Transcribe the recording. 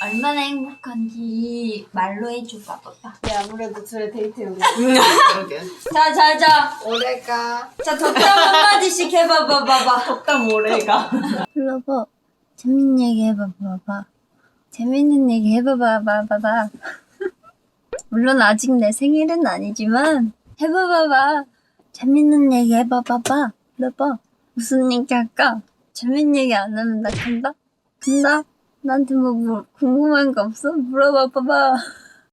얼마나 행복한지 말로 해줘봐, 봐봐. 네, 아무래도 둘의 데이트용이. 그러게. 자. 올해가. 자, 덕담 한마디씩 해봐봐, 봐봐. 덕담 오래가. 불러봐. 재밌는 얘기 해봐봐, 봐봐. 재밌는 얘기 해봐봐, 봐봐. 물론 아직 내 생일은 아니지만 해봐봐. 재밌는 얘기 해봐봐. 불러봐. 무슨 얘기 할까? 재밌는 얘기 안 하면 나 간다? 나한테 뭐 궁금한 거 없어? 물어봐 봐봐.